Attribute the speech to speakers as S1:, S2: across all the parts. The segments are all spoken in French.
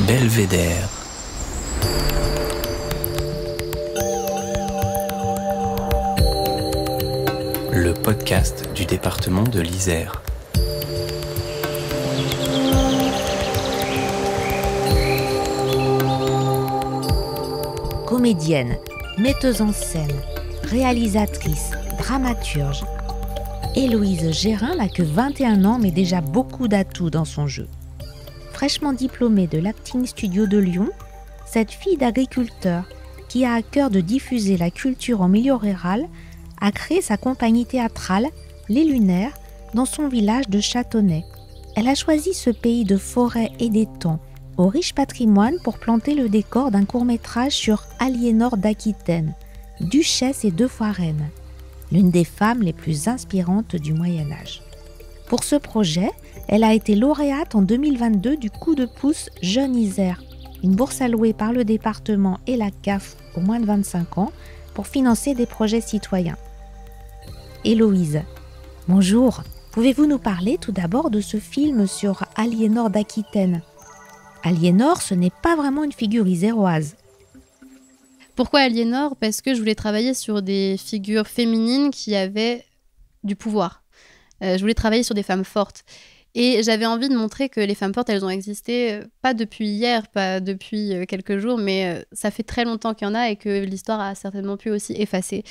S1: Belvédère. Le podcast du département de l'Isère.
S2: Comédienne, metteuse en scène, réalisatrice, dramaturge, Héloïse Gérin n'a que 21 ans mais déjà beaucoup d'atouts dans son jeu. Fraîchement diplômée de l'Acting Studio de Lyon, cette fille d'agriculteur qui a à cœur de diffuser la culture en milieu rural a créé sa compagnie théâtrale, Les Lunaires, dans son village de Châtonnay. Elle a choisi ce pays de forêts et d'étangs, au riche patrimoine pour planter le décor d'un court-métrage sur Aliénor d'Aquitaine, duchesse et 2 fois reine, l'une des femmes les plus inspirantes du Moyen-Âge. Pour ce projet, elle a été lauréate en 2022 du Coup de pouce Jeune Isère, une bourse allouée par le département et la CAF aux moins de 25 ans pour financer des projets citoyens. Héloïse, bonjour. Pouvez-vous nous parler tout d'abord de ce film sur Aliénor d'Aquitaine ? Aliénor, ce n'est pas vraiment une figure iséroise.
S3: Pourquoi Aliénor ? Parce que je voulais travailler sur des figures féminines qui avaient du pouvoir. Je voulais travailler sur des femmes fortes. Et j'avais envie de montrer que les femmes fortes, elles ont existé, pas depuis hier, pas depuis quelques jours, mais ça fait très longtemps qu'il y en a et que l'histoire a certainement pu aussi effacer.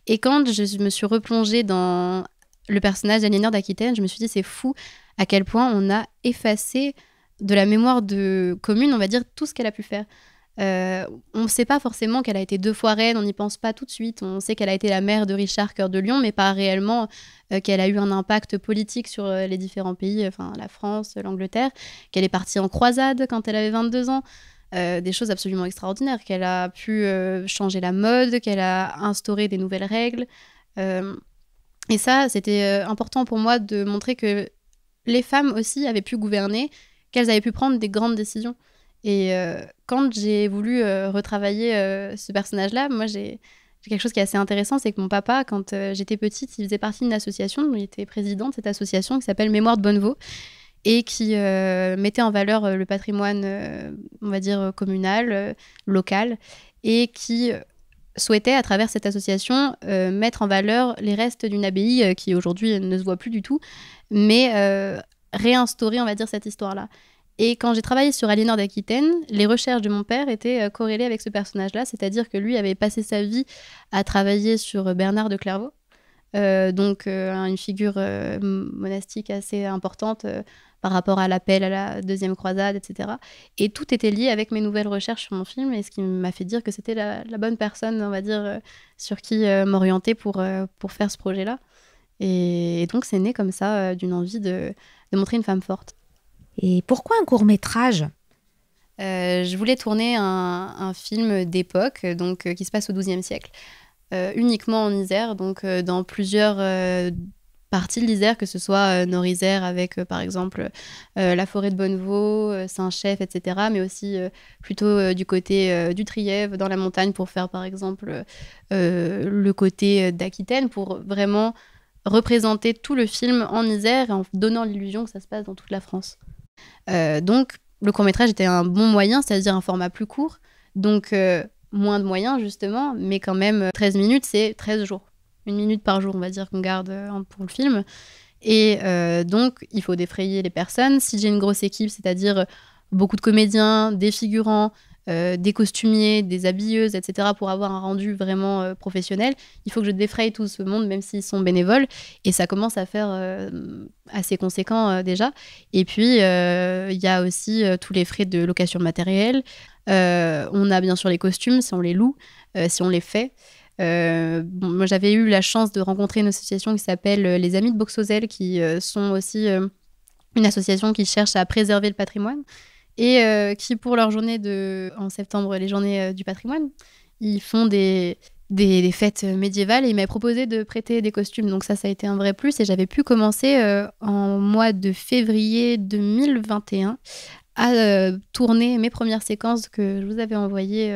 S3: Et quand je me suis replongée dans le personnage d'Aliénor d'Aquitaine, je me suis dit, c'est fou à quel point on a effacé de la mémoire commune, on va dire, tout ce qu'elle a pu faire. On ne sait pas forcément qu'elle a été 2 fois reine, on n'y pense pas tout de suite. On sait qu'elle a été la mère de Richard Cœur de Lion, mais pas réellement qu'elle a eu un impact politique sur les différents pays, enfin la France, l'Angleterre, qu'elle est partie en croisade quand elle avait 22 ans. Des choses absolument extraordinaires, qu'elle a pu changer la mode, qu'elle a instauré des nouvelles règles. Et ça, c'était important pour moi de montrer que les femmes aussi avaient pu gouverner, qu'elles avaient pu prendre des grandes décisions. Et quand j'ai voulu retravailler ce personnage-là, moi j'ai quelque chose qui est assez intéressant, c'est que mon papa, quand j'étais petite, il faisait partie d'une association, il était président de cette association qui s'appelle Mémoire de Bonneveau et qui mettait en valeur le patrimoine, on va dire, communal, local, et qui souhaitait, à travers cette association, mettre en valeur les restes d'une abbaye qui aujourd'hui ne se voit plus du tout, mais réinstaurer, on va dire, cette histoire-là. Et quand j'ai travaillé sur Aliénor d'Aquitaine, les recherches de mon père étaient corrélées avec ce personnage-là, c'est-à-dire que lui avait passé sa vie à travailler sur Bernard de Clairvaux, donc une figure monastique assez importante par rapport à l'appel à la deuxième croisade, etc. Et tout était lié avec mes nouvelles recherches sur mon film, et ce qui m'a fait dire que c'était la bonne personne, on va dire, sur qui m'orienter pour faire ce projet-là. Et donc c'est né comme ça d'une envie de montrer une femme forte.
S2: Et pourquoi un court-métrage ?
S3: Je voulais tourner un film d'époque, donc qui se passe au XIIe siècle, uniquement en Isère, donc dans plusieurs parties de l'Isère, que ce soit Nord-Isère avec par exemple la forêt de Bonneveau, Saint-Chef, etc., mais aussi plutôt du côté du Trièves, dans la montagne, pour faire par exemple le côté d'Aquitaine, pour vraiment représenter tout le film en Isère, en donnant l'illusion que ça se passe dans toute la France. Donc le court-métrage était un bon moyen, c'est-à-dire un format plus court, donc moins de moyens justement, mais quand même 13 minutes, c'est 13 jours. 1 minute par jour, on va dire, qu'on garde pour le film. Et donc il faut défrayer les personnes. Si j'ai une grosse équipe, c'est-à-dire beaucoup de comédiens, des figurants, des costumiers, des habilleuses, etc., pour avoir un rendu vraiment professionnel, il faut que je défraye tout ce monde, même s'ils sont bénévoles, et ça commence à faire assez conséquent déjà. Et puis il y a aussi tous les frais de location de matériel, on a bien sûr les costumes, si on les loue, si on les fait. Moi j'avais eu la chance de rencontrer une association qui s'appelle les Amis de Boxozel, qui sont aussi une association qui cherche à préserver le patrimoine, et qui, pour leur journée en septembre, les journées du patrimoine, ils font des fêtes médiévales, et ils m'avaient proposé de prêter des costumes. Donc ça a été un vrai plus, et j'avais pu commencer en mois de février 2021 à tourner mes premières séquences que je vous avais envoyées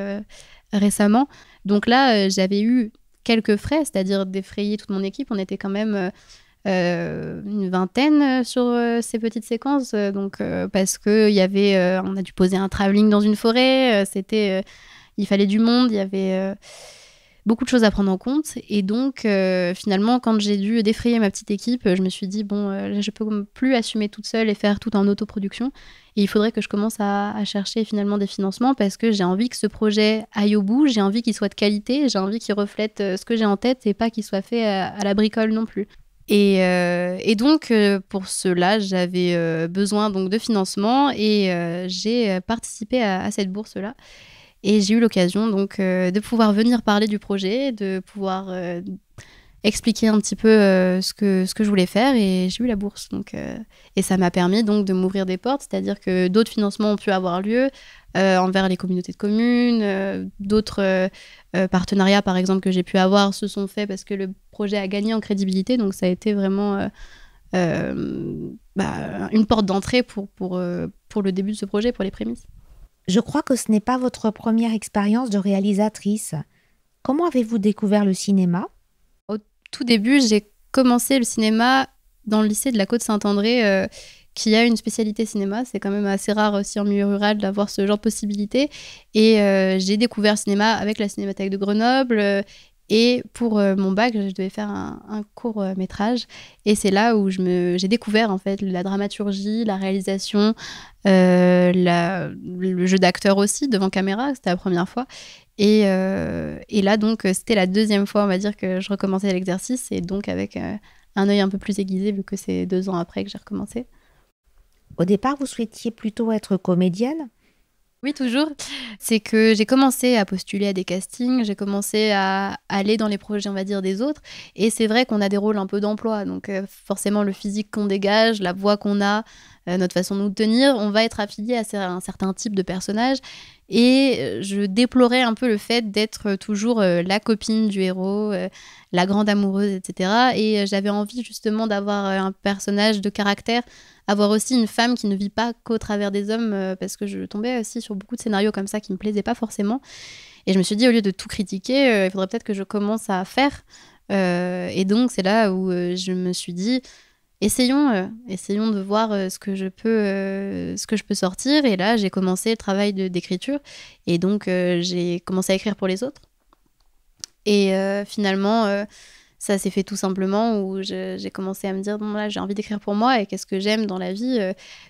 S3: récemment. Donc là, j'avais eu quelques frais, c'est-à-dire défrayer toute mon équipe. On était quand même une vingtaine sur ces petites séquences. Parce qu'on on a dû poser un travelling dans une forêt. Il fallait du monde, il y avait beaucoup de choses à prendre en compte. Et donc, finalement, quand j'ai dû défrayer ma petite équipe, je me suis dit, là, je peux plus assumer toute seule et faire tout en autoproduction. Et il faudrait que je commence à chercher finalement des financements parce que j'ai envie que ce projet aille au bout, j'ai envie qu'il soit de qualité, j'ai envie qu'il reflète ce que j'ai en tête et pas qu'il soit fait à la bricole non plus. Et donc, pour cela, j'avais besoin donc, de financement et j'ai participé à cette bourse-là. Et j'ai eu l'occasion donc de pouvoir venir parler du projet, de pouvoir expliquer un petit peu ce que je voulais faire et j'ai eu la bourse. Et ça m'a permis donc de m'ouvrir des portes, c'est-à-dire que d'autres financements ont pu avoir lieu envers les communautés de communes, d'autres partenariats par exemple que j'ai pu avoir se sont faits parce que le projet a gagné en crédibilité, donc ça a été vraiment une porte d'entrée pour le début de ce projet, pour les prémices.
S2: Je crois que ce n'est pas votre première expérience de réalisatrice. Comment avez-vous découvert le cinéma ?
S3: Au tout début, j'ai commencé le cinéma dans le lycée de la Côte-Saint-André, qui a une spécialité cinéma. C'est quand même assez rare aussi en milieu rural d'avoir ce genre de possibilités. Et j'ai découvert le cinéma avec la Cinémathèque de Grenoble. Et pour mon bac, je devais faire un court métrage. Et c'est là où j'ai découvert en fait la dramaturgie, la réalisation, le jeu d'acteur aussi devant caméra. C'était la première fois. Et là, donc, c'était la deuxième fois, on va dire, que je recommençais l'exercice. Et donc, avec un œil un peu plus aiguisé, vu que c'est 2 ans après que j'ai recommencé.
S2: Au départ, vous souhaitiez plutôt être comédienne ?
S3: Oui, toujours. C'est que j'ai commencé à postuler à des castings, j'ai commencé à aller dans les projets, on va dire, des autres. Et c'est vrai qu'on a des rôles un peu d'emploi. Donc, forcément, le physique qu'on dégage, la voix qu'on a, notre façon de nous tenir, on va être affilié à un certain type de personnage. Et je déplorais un peu le fait d'être toujours la copine du héros, la grande amoureuse, etc. Et j'avais envie justement d'avoir un personnage de caractère, avoir aussi une femme qui ne vit pas qu'au travers des hommes, parce que je tombais aussi sur beaucoup de scénarios comme ça qui ne me plaisaient pas forcément. Et je me suis dit, au lieu de tout critiquer, il faudrait peut-être que je commence à faire. Et donc, c'est là où je me suis dit, essayons de voir ce que je peux sortir. Et là, j'ai commencé le travail d'écriture. Et donc, j'ai commencé à écrire pour les autres. Et finalement, ça s'est fait tout simplement où j'ai commencé à me dire, bon, là, j'ai envie d'écrire pour moi et qu'est-ce que j'aime dans la vie.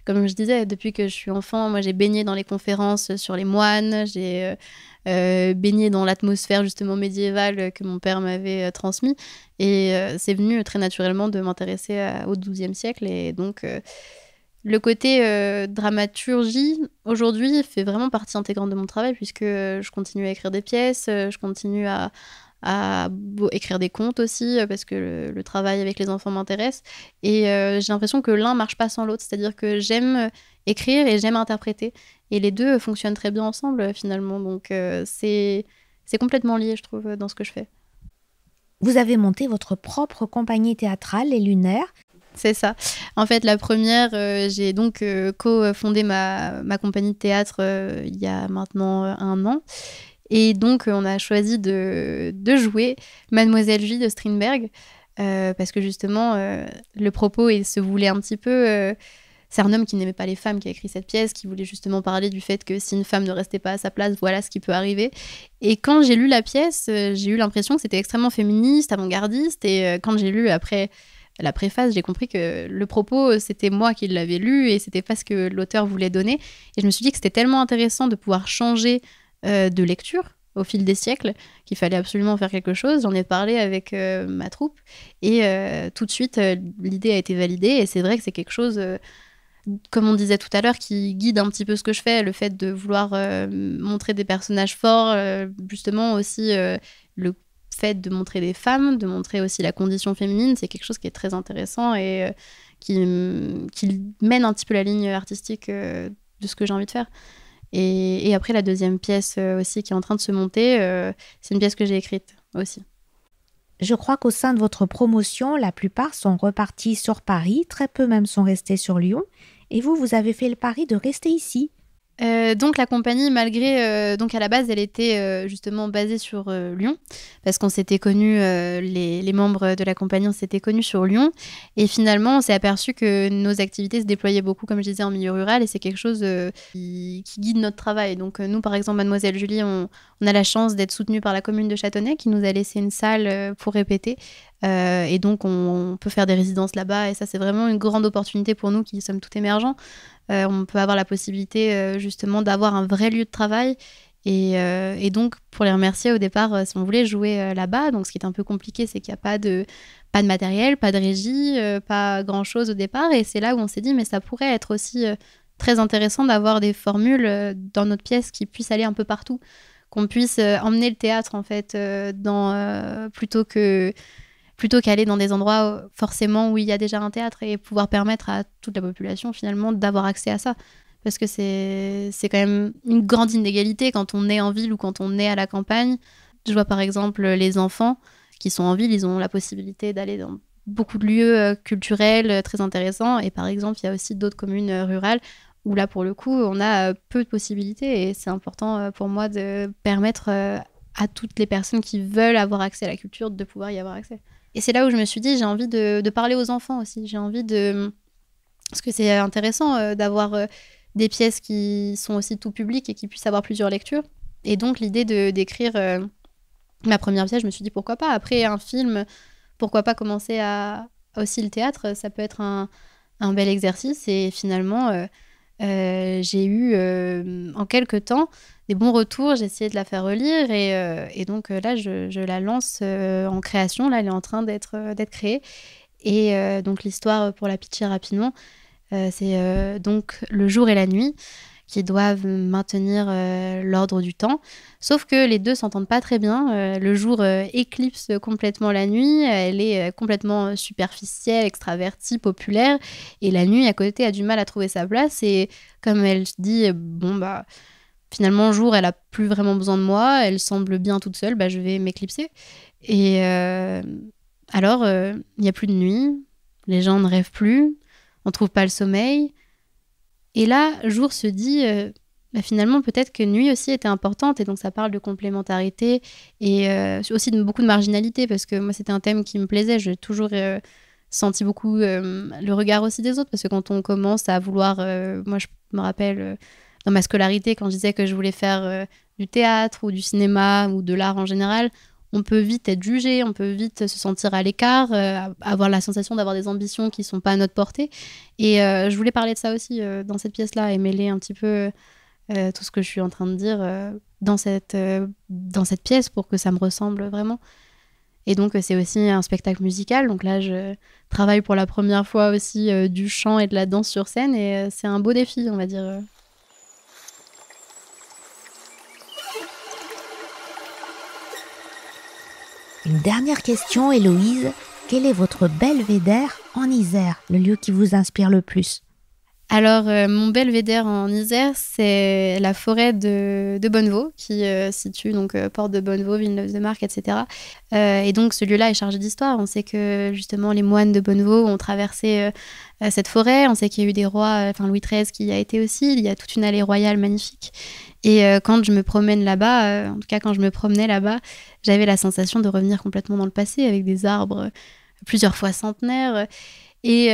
S3: Comme je disais, depuis que je suis enfant, moi, j'ai baigné dans les conférences sur les moines, j'ai baigné dans l'atmosphère justement médiévale que mon père m'avait transmis. Et c'est venu très naturellement de m'intéresser au XIIe siècle. Et donc, le côté dramaturgie, aujourd'hui, fait vraiment partie intégrante de mon travail puisque je continue à écrire des pièces, je continue à écrire des contes aussi parce que le travail avec les enfants m'intéresse et j'ai l'impression que l'un marche pas sans l'autre, c'est-à-dire que j'aime écrire et j'aime interpréter et les deux fonctionnent très bien ensemble finalement, donc c'est complètement lié je trouve dans ce que je fais.
S2: Vous avez monté votre propre compagnie théâtrale, Les Lunaires.
S3: C'est ça. En fait, la première, j'ai donc co-fondé ma compagnie de théâtre il y a maintenant 1 an. Et donc, on a choisi de jouer Mademoiselle J de Strindberg, parce que justement, le propos se voulait un petit peu... c'est un homme qui n'aimait pas les femmes qui a écrit cette pièce, qui voulait justement parler du fait que si une femme ne restait pas à sa place, voilà ce qui peut arriver. Et quand j'ai lu la pièce, j'ai eu l'impression que c'était extrêmement féministe, avant-gardiste. Et quand j'ai lu après la préface, j'ai compris que le propos, c'était moi qui l'avais lu et c'était pas ce que l'auteur voulait donner. Et je me suis dit que c'était tellement intéressant de pouvoir changer de lecture au fil des siècles qu'il fallait absolument faire quelque chose. J'en ai parlé avec ma troupe et tout de suite, l'idée a été validée. Et c'est vrai que c'est quelque chose... comme on disait tout à l'heure, qui guide un petit peu ce que je fais, le fait de vouloir montrer des personnages forts, justement aussi le fait de montrer des femmes, de montrer aussi la condition féminine, c'est quelque chose qui est très intéressant et qui mène un petit peu la ligne artistique de ce que j'ai envie de faire. Et après, la deuxième pièce aussi qui est en train de se monter, c'est une pièce que j'ai écrite aussi.
S2: Je crois qu'au sein de votre promotion, la plupart sont repartis sur Paris, très peu même sont restés sur Lyon. Et vous avez fait le pari de rester ici.
S3: Donc la compagnie, malgré donc à la base, elle était justement basée sur Lyon, parce qu'on s'était connus, les membres de la compagnie, on s'était connus sur Lyon, et finalement on s'est aperçu que nos activités se déployaient beaucoup, comme je disais, en milieu rural, et c'est quelque chose qui guide notre travail. Donc nous, par exemple, Mademoiselle Julie, on a la chance d'être soutenus par la commune de Châtenay, qui nous a laissé une salle pour répéter, et donc on peut faire des résidences là-bas, et ça c'est vraiment une grande opportunité pour nous qui sommes tout émergents. On peut avoir la possibilité justement d'avoir un vrai lieu de travail et donc pour les remercier au départ, si on voulait jouer là-bas, donc ce qui est un peu compliqué, c'est qu'il n'y a pas de matériel, pas de régie, pas grand-chose au départ, et c'est là où on s'est dit mais ça pourrait être aussi très intéressant d'avoir des formules dans notre pièce qui puissent aller un peu partout, qu'on puisse emmener le théâtre en fait plutôt qu'aller dans des endroits forcément où il y a déjà un théâtre, et pouvoir permettre à toute la population finalement d'avoir accès à ça. Parce que c'est quand même une grande inégalité quand on est en ville ou quand on est à la campagne. Je vois par exemple les enfants qui sont en ville, ils ont la possibilité d'aller dans beaucoup de lieux culturels très intéressants, et par exemple il y a aussi d'autres communes rurales où là pour le coup on a peu de possibilités, et c'est important pour moi de permettre à toutes les personnes qui veulent avoir accès à la culture de pouvoir y avoir accès. Et c'est là où je me suis dit, j'ai envie de parler aux enfants aussi. J'ai envie de... Parce que c'est intéressant d'avoir des pièces qui sont aussi tout public et qui puissent avoir plusieurs lectures. Et donc, l'idée d'écrire ma première pièce, je me suis dit, pourquoi pas. Après un film, pourquoi pas commencer à aussi le théâtre. Ça peut être un bel exercice. Et finalement, j'ai eu en quelques temps des bons retours, j'ai essayé de la faire relire et donc là je la lance en création, là elle est en train d'être créée, et donc l'histoire, pour la pitcher rapidement, c'est donc le jour et la nuit qui doivent maintenir l'ordre du temps, sauf que les deux s'entendent pas très bien. Le jour éclipse complètement la nuit, elle est complètement superficielle, extravertie, populaire, et la nuit à côté a du mal à trouver sa place, et comme elle se dit bon bah finalement, jour, elle a plus vraiment besoin de moi, elle semble bien toute seule, bah, je vais m'éclipser. Et alors, il n'y a plus de nuit, les gens ne rêvent plus, on trouve pas le sommeil. Et là, jour se dit, bah, finalement, peut-être que nuit aussi était importante, et donc ça parle de complémentarité et aussi de beaucoup de marginalité, parce que moi, c'était un thème qui me plaisait. J'ai toujours senti beaucoup le regard aussi des autres, parce que quand on commence à vouloir, moi, je me rappelle dans ma scolarité, quand je disais que je voulais faire du théâtre ou du cinéma ou de l'art en général, on peut vite être jugé, on peut vite se sentir à l'écart, avoir la sensation d'avoir des ambitions qui ne sont pas à notre portée. Et je voulais parler de ça aussi dans cette pièce-là, et mêler un petit peu tout ce que je suis en train de dire dans cette pièce, pour que ça me ressemble vraiment. Et donc c'est aussi un spectacle musical, donc là je travaille pour la première fois aussi du chant et de la danse sur scène, et c'est un beau défi, on va dire.
S2: Une dernière question, Héloïse. Quel est votre belvédère en Isère, le lieu qui vous inspire le plus ?
S3: Alors, mon belvédère en Isère, c'est la forêt de Bonnevaux, qui se situe donc porte de Bonnevaux, Villeneuve-de-Marcq, etc. Et donc, ce lieu-là est chargé d'histoire. On sait que, justement, les moines de Bonnevaux ont traversé cette forêt. On sait qu'il y a eu des rois, Louis XIII qui y a été aussi. Il y a toute une allée royale magnifique. Et quand je me promène là-bas, en tout cas quand je me promenais là-bas, j'avais la sensation de revenir complètement dans le passé, avec des arbres plusieurs fois centenaires. Et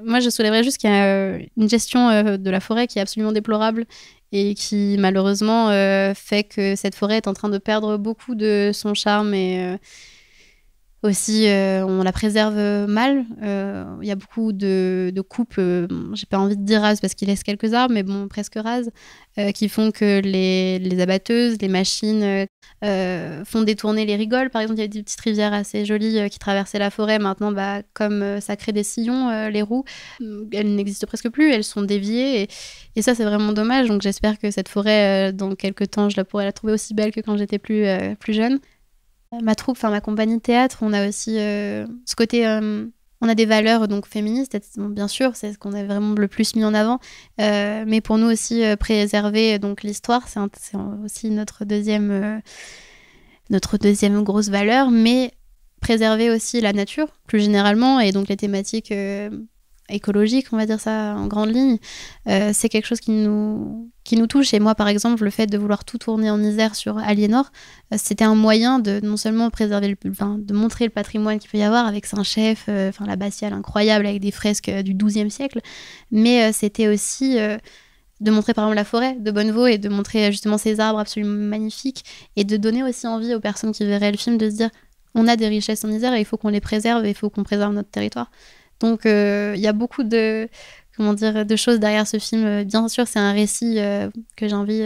S3: moi, je soulèverais juste qu'il y a une gestion de la forêt qui est absolument déplorable, et qui, malheureusement, fait que cette forêt est en train de perdre beaucoup de son charme, et aussi, on la préserve mal. Il y a beaucoup de coupes, j'ai pas envie de dire rases parce qu'il laisse quelques arbres, mais bon, presque rases, qui font que les abatteuses, les machines font détourner les rigoles. Par exemple, il y a des petites rivières assez jolies qui traversaient la forêt. Maintenant, comme ça crée des sillons, les roues, elles n'existent presque plus, elles sont déviées. Et ça, c'est vraiment dommage. Donc j'espère que cette forêt, dans quelques temps, je pourrai la trouver aussi belle que quand j'étais plus jeune. Ma troupe, ma compagnie de théâtre, on a aussi ce côté... on a des valeurs donc féministes, bien sûr, c'est ce qu'on a vraiment le plus mis en avant. Mais pour nous aussi, préserver donc l'histoire, c'est aussi notre deuxième grosse valeur. Mais préserver aussi la nature, plus généralement, et donc les thématiques écologique, on va dire ça en grande ligne, c'est quelque chose qui nous touche. Et moi, par exemple, le fait de vouloir tout tourner en Isère sur Aliénor, c'était un moyen de non seulement préserver de montrer le patrimoine qu'il peut y avoir avec Saint-Chef, l'abbatiale incroyable avec des fresques du XIIe siècle, mais c'était aussi de montrer par exemple la forêt de Bonnevaux et de montrer justement ces arbres absolument magnifiques et de donner aussi envie aux personnes qui verraient le film de se dire on a des richesses en Isère et il faut qu'on les préserve et il faut qu'on préserve notre territoire. Donc il y a beaucoup de choses derrière ce film. Bien sûr, c'est un récit que j'ai envie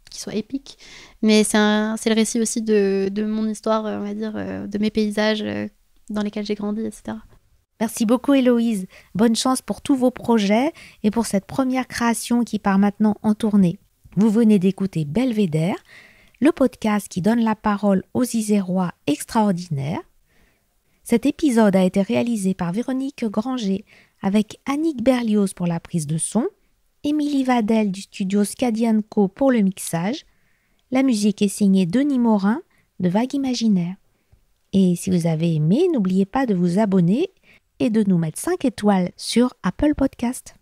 S3: qu'il soit épique, mais c'est le récit aussi de mon histoire, on va dire, de mes paysages dans lesquels j'ai grandi, etc.
S2: Merci beaucoup Héloïse. Bonne chance pour tous vos projets et pour cette première création qui part maintenant en tournée. Vous venez d'écouter Belvédère, le podcast qui donne la parole aux Isérois extraordinaires. Cet épisode a été réalisé par Véronique Granger avec Annick Berlioz pour la prise de son, Émilie Vadel du studio Scadi & Co pour le mixage. La musique est signée Denis Morin de Vague Imaginaire. Et si vous avez aimé, n'oubliez pas de vous abonner et de nous mettre 5 étoiles sur Apple Podcast.